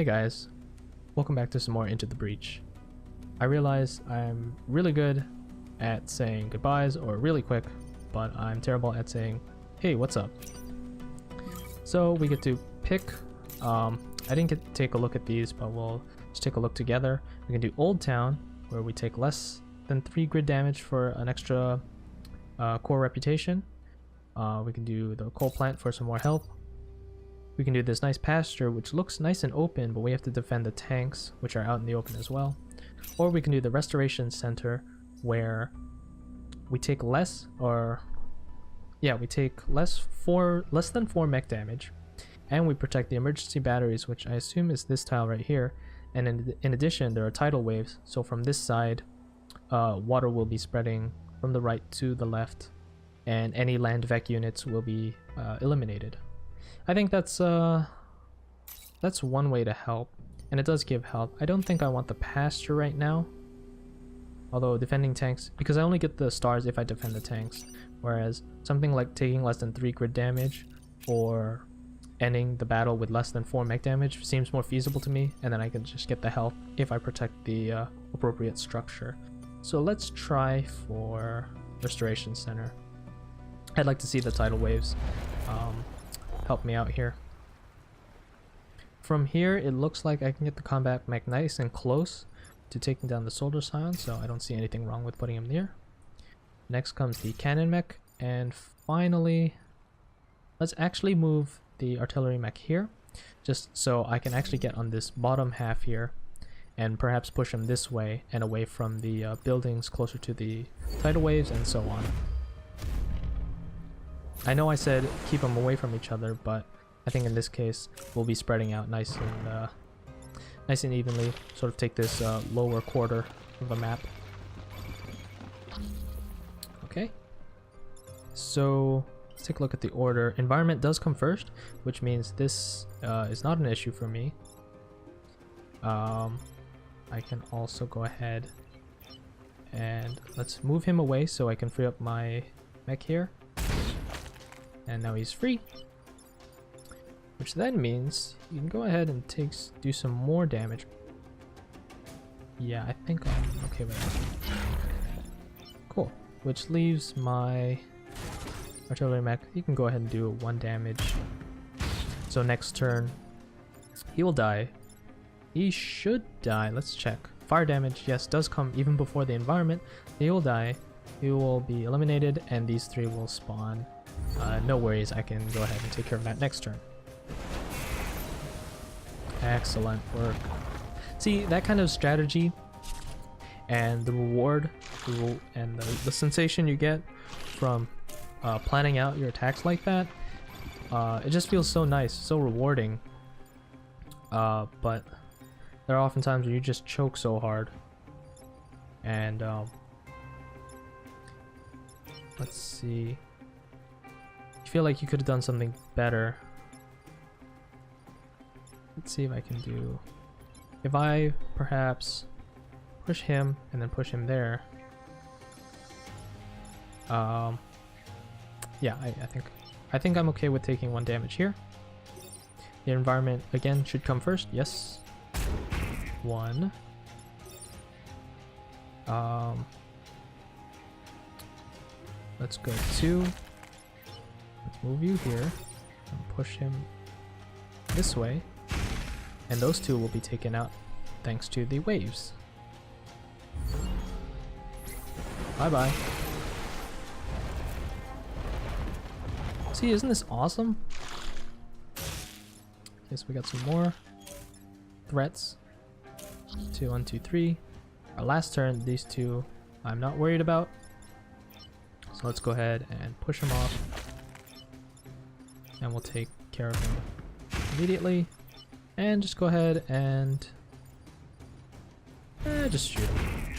Hey guys, welcome back to some more Into the Breach. I realize I'm really good at saying goodbyes or really quick, but I'm terrible at saying, hey, what's up? So we get to pick, I didn't get to take a look at these, but we'll just take a look together. We can do Old Town, where we take less than 3 grid damage for an extra core reputation. We can do the Coal Plant for some more health. We can do this nice pasture, which looks nice and open, but we have to defend the tanks, which are out in the open as well. Or we can do the Restoration Center, where we take less, we take less than 4 mech damage, and we protect the emergency batteries, which I assume is this tile right here. And in addition, there are tidal waves, so from this side, water will be spreading from the right to the left, and any land Vek units will be eliminated. I think that's one way to help, and it does give help. I don't think I want the pasture right now, although defending tanks, because I only get the stars if I defend the tanks, whereas something like taking less than 3 grid damage or ending the battle with less than 4 mech damage seems more feasible to me, and then I can just get the health if I protect the appropriate structure. So let's try for Restoration Center. I'd like to see the tidal waves help me out here. From here, it looks like I can get the combat mech nice and close to taking down the soldier scion, so I don't see anything wrong with putting him there. Next comes the cannon mech, and finally, let's actually move the artillery mech here, just so I can actually get on this bottom half here, and perhaps push him this way and away from the buildings closer to the tidal waves and so on. I know I said keep them away from each other, but I think in this case we'll be spreading out nice and evenly. Sort of take this lower quarter of the map. Okay, so let's take a look at the order. Environment does come first, which means this is not an issue for me. I can also go ahead and let's move him away so I can free up my mech here. And now he's free, which then means you can go ahead and do some more damage. Yeah, I think I'm okay with that. Cool. Which leaves my artillery mech. You can go ahead and do 1 damage. So next turn, he will die. He should die. Let's check. Fire damage, yes, does come even before the environment. He will die. He will be eliminated, and these 3 will spawn. No worries, I can go ahead and take care of that next turn. Excellent work. See, that kind of strategy and the reward and the sensation you get from planning out your attacks like that, it just feels so nice, so rewarding. But there are often times where you just choke so hard. And let's see. I feel like you could have done something better. Let's see if I can do... If I perhaps push him and then push him there. Yeah, I think I'm okay with taking 1 damage here. The environment again should come first. Yes. 1. Let's go 2. Let's move you here and push him this way, and those 2 will be taken out thanks to the waves. Bye bye. See, isn't this awesome? Okay, so we got some more threats. 2, 1, 2, 3. Our last turn, these 2 I'm not worried about. So let's go ahead and push them off. And we'll take care of him immediately. And just go ahead and just shoot him.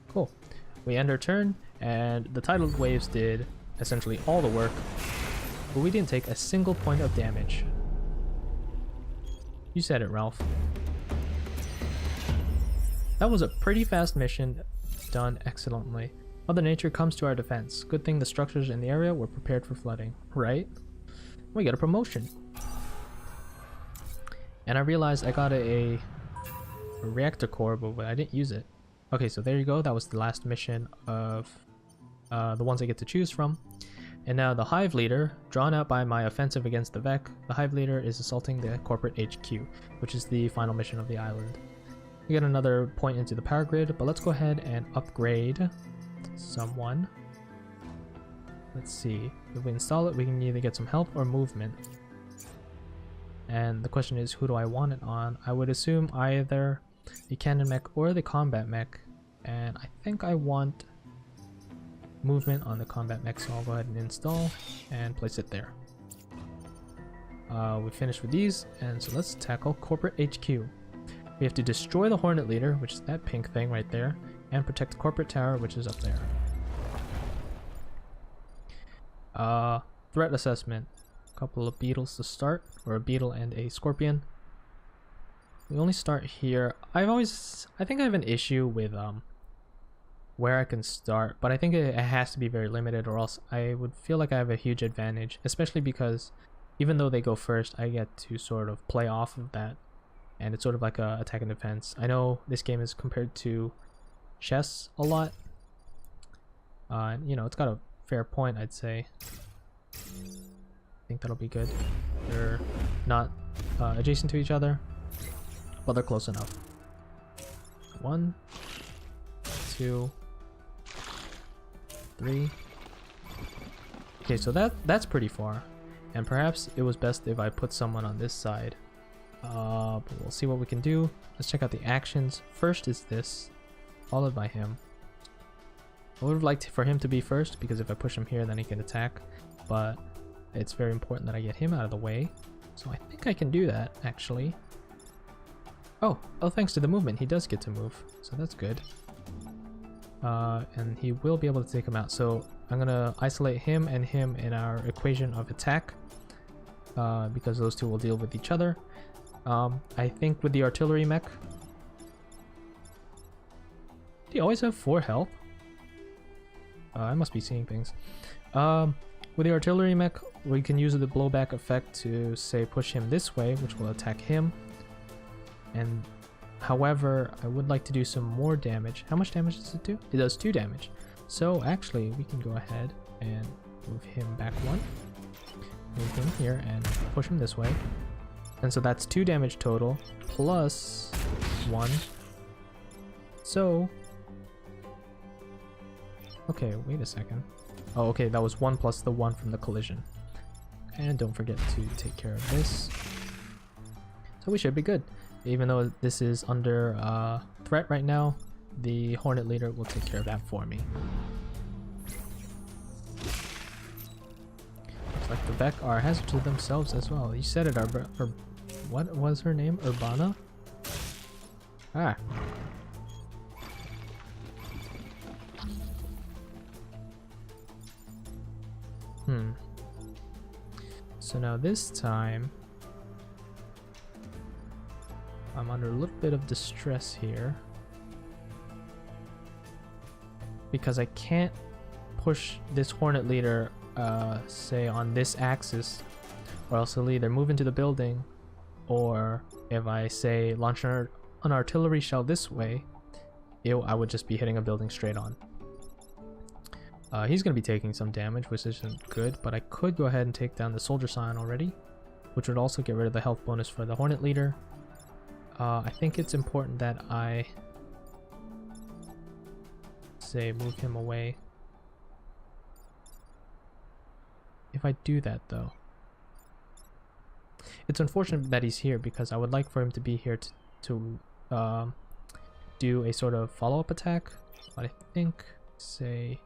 Cool. We end our turn, and the tidal waves did essentially all the work, but we didn't take a single point of damage. You said it, Ralph. That was a pretty fast mission, done excellently. Mother Nature comes to our defense. Good thing the structures in the area were prepared for flooding, right? We got a promotion. And I realized I got a reactor core, but I didn't use it. Okay, so there you go. That was the last mission of the ones I get to choose from. And now the Hive Leader, drawn out by my offensive against the Vek, the Hive Leader is assaulting the corporate HQ, which is the final mission of the island. We get another point into the power grid, but let's go ahead and upgrade someone. Let's see. If we install it, we can either get some health or movement. And the question is, who do I want it on? I would assume either the cannon mech or the combat mech. And I think I want movement on the combat mech, so I'll go ahead and install and place it there. We finished with these, and so let's tackle corporate HQ. We have to destroy the Hornet Leader, which is that pink thing right there, and protect the corporate tower, which is up there. Threat assessment. A couple of beetles to start, or a beetle and a scorpion. We only start here. I think I have an issue with where I can start, but I think it has to be very limited, or else I would feel like I have a huge advantage, especially because even though they go first, I get to sort of play off of that, and it's sort of like a attack and defense. I know this game is compared to chess a lot, and you know, it's got a fair point, I'd say. I think that'll be good. They're not adjacent to each other, but they're close enough. 1, 2, 3. Okay, so that's pretty far, and perhaps it was best if I put someone on this side. But we'll see what we can do. Let's check out the actions. First is this, followed by him. I would have liked for him to be first, because if I push him here, then he can attack. But it's very important that I get him out of the way. So I think I can do that, actually. Oh, thanks to the movement, he does get to move. So that's good. And he will be able to take him out. So I'm going to isolate him and him in our equation of attack. Because those two will deal with each other. I think with the artillery mech... Do you always have 4 health? I must be seeing things. With the artillery mech, we can use the blowback effect to, say, push him this way, which will attack him. And however, I would like to do some more damage. How much damage does it do? It does 2 damage. So actually, we can go ahead and move him back 1. Move him here and push him this way. And so that's 2 damage total, plus 1. So... Okay, wait a second. Oh, okay, that was 1 plus the 1 from the collision. And don't forget to take care of this. So we should be good. Even though this is under threat right now, the Hornet Leader will take care of that for me. Looks like the Vek are hazard to themselves as well. You said it, what was her name? Urbana? Ah. So now this time, I'm under a little bit of distress here. Because I can't push this Hornet Leader, say, on this axis, or else he'll either move into the building, or if I, say, launch an artillery shell this way, I would just be hitting a building straight on. He's going to be taking some damage, which isn't good, but I could go ahead and take down the Soldier Scion already, which would also get rid of the health bonus for the Hornet Leader. I think it's important that I, say, move him away. If I do that, though, it's unfortunate that he's here, because I would like for him to be here to do a sort of follow-up attack, but I think, say...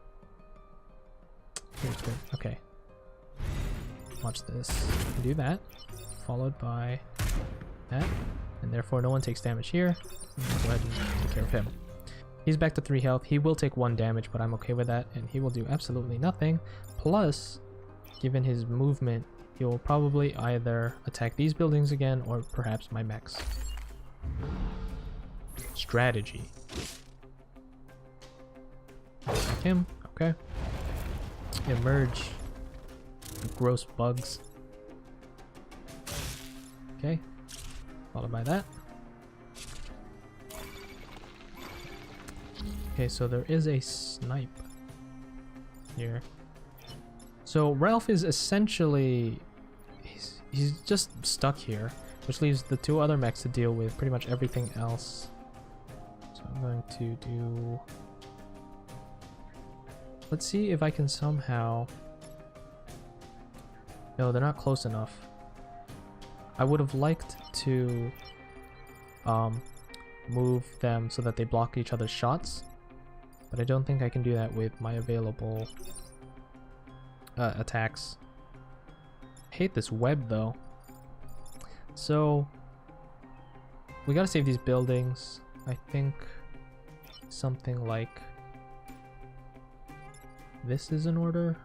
Here's good. Okay. Watch this. Do that, followed by that, and therefore no one takes damage here. Go ahead and take care of him. He's back to 3 health. He will take 1 damage, but I'm okay with that, and he will do absolutely nothing. Plus, given his movement, he will probably either attack these buildings again, or perhaps my mechs. Strategy. Attack him. Okay. Emerge. Gross bugs. Okay. followed by that. Okay, so there is a snipe here. So Ralph is essentially, he's just stuck here, which leaves the two other mechs to deal with pretty much everything else. So I'm going to do, let's see if I can somehow, no, they're not close enough. I would have liked to move them so that they block each other's shots, but I don't think I can do that with my available attacks. I hate this web though. So we gotta save these buildings. I think something like this is in order.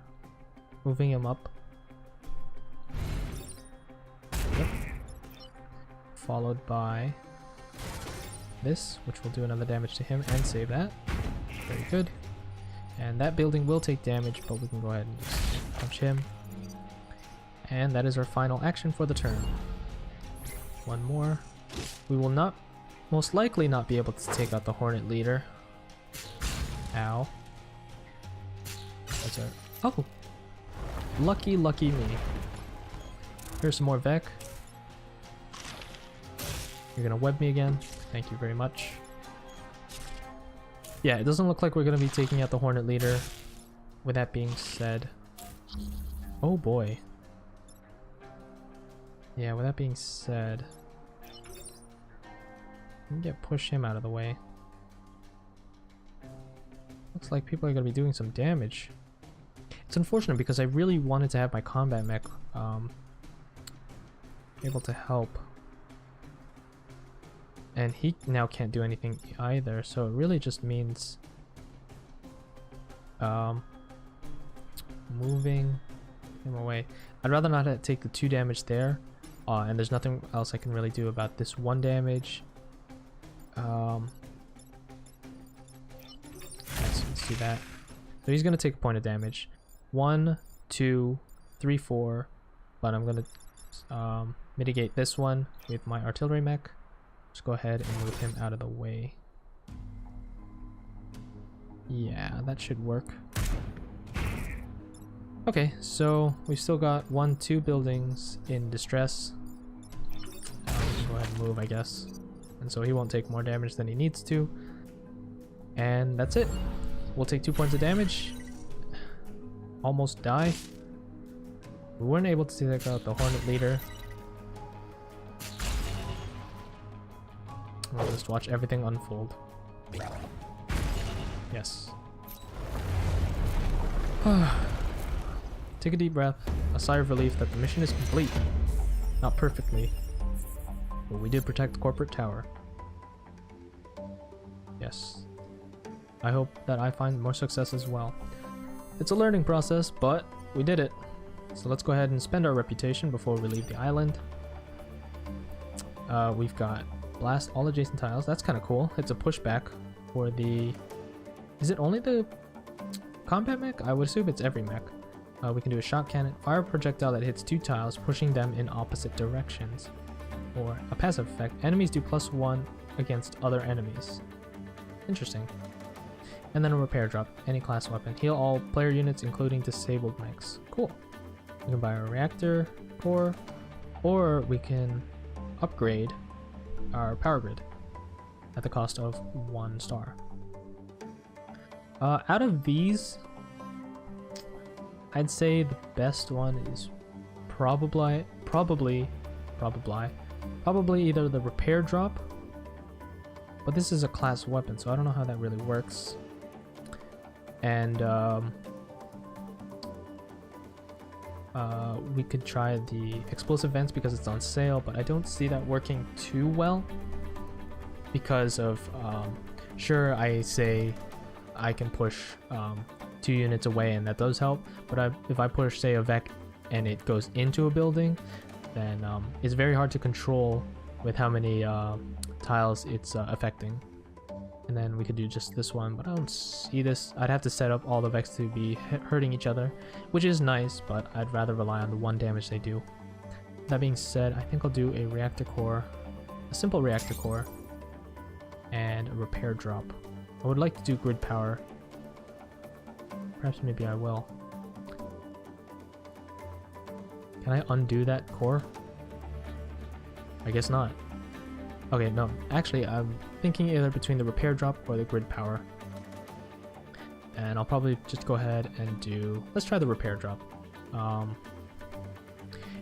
Moving him up. Yep. Followed by this, which will do another damage to him and save that. Very good. And that building will take damage, but we can go ahead and just punch him. And that is our final action for the turn. One more. We will not, most likely not be able to take out the Hornet leader. Ow. That's our, oh! Lucky me. Here's some more Vek. You're gonna web me again. Thank you very much. Yeah, it doesn't look like we're gonna be taking out the Hornet leader. With that being said, oh boy. Yeah, with that being said, let me push him out of the way. Looks like people are gonna be doing some damage. It's unfortunate because I really wanted to have my combat mech able to help. And he now can't do anything either, so it really just means moving him away. I'd rather not take the 2 damage there, and there's nothing else I can really do about this 1 damage. Let's do that. So he's gonna take a point of damage. 1, 2, 3, 4, but I'm gonna mitigate this one with my artillery mech. Just go ahead and move him out of the way. Yeah, that should work. Okay, so we've still got 1, 2 buildings in distress. We can go ahead and move, I guess. And so he won't take more damage than he needs to. And that's it. We'll take 2 points of damage. Almost die. We weren't able to take out the Hornet leader. We'll just watch everything unfold. Yes. Take a deep breath, a sigh of relief that the mission is complete. Not perfectly, but we did protect the corporate tower. Yes. I hope that I find more success as well. It's a learning process, but we did it. So let's go ahead and spend our reputation before we leave the island. We've got blast all adjacent tiles. That's kind of cool. It's a pushback for the... Is it only the combat mech? I would assume it's every mech. We can do a shot cannon. Fire a projectile that hits 2 tiles, pushing them in opposite directions. Or a passive effect. Enemies do +1 against other enemies. Interesting. And then a repair drop. Any class weapon. Heal all player units, including disabled mechs. Cool. We can buy a reactor core, or we can upgrade our power grid at the cost of 1 star. Out of these, I'd say the best one is probably either the repair drop, but this is a class weapon, so I don't know how that really works. And we could try the explosive vents because it's on sale, but I don't see that working too well because of sure, I say I can push 2 units away and that does help, but if I push, say, a Vek and it goes into a building, then it's very hard to control with how many tiles it's affecting. And then we could do just this one, but I don't see this. I'd have to set up all the Veks to be hurting each other, which is nice, but I'd rather rely on the 1 damage they do. That being said, I think I'll do a reactor core a simple reactor core, and a repair drop. I would like to do grid power. Perhaps maybe I will. Can I undo that core? I guess not. Okay, no. Actually, I'm thinking either between the repair drop or the grid power. And I'll probably just go ahead and do... Let's try the repair drop.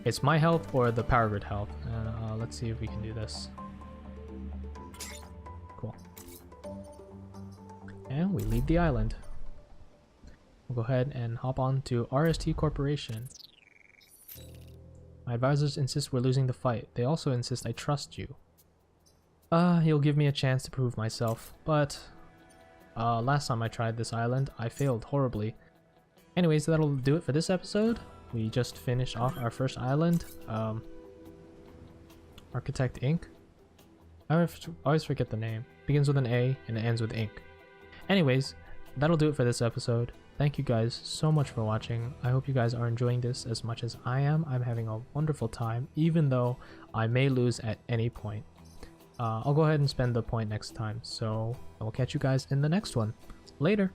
It's my health or the power grid health. Let's see if we can do this. Cool. And we leave the island. We'll go ahead and hop on to RST Corporation. My advisors insist we're losing the fight. They also insist I trust you. He'll give me a chance to prove myself, but last time I tried this island, I failed horribly. Anyways, that'll do it for this episode. We just finished off our first island, Architect Inc. I always forget the name. Begins with an A and it ends with Inc. Anyways, that'll do it for this episode. Thank you guys so much for watching. I hope you guys are enjoying this as much as I am. I'm having a wonderful time, even though I may lose at any point. I'll go ahead and spend the point next time, so I will catch you guys in the next one. Later!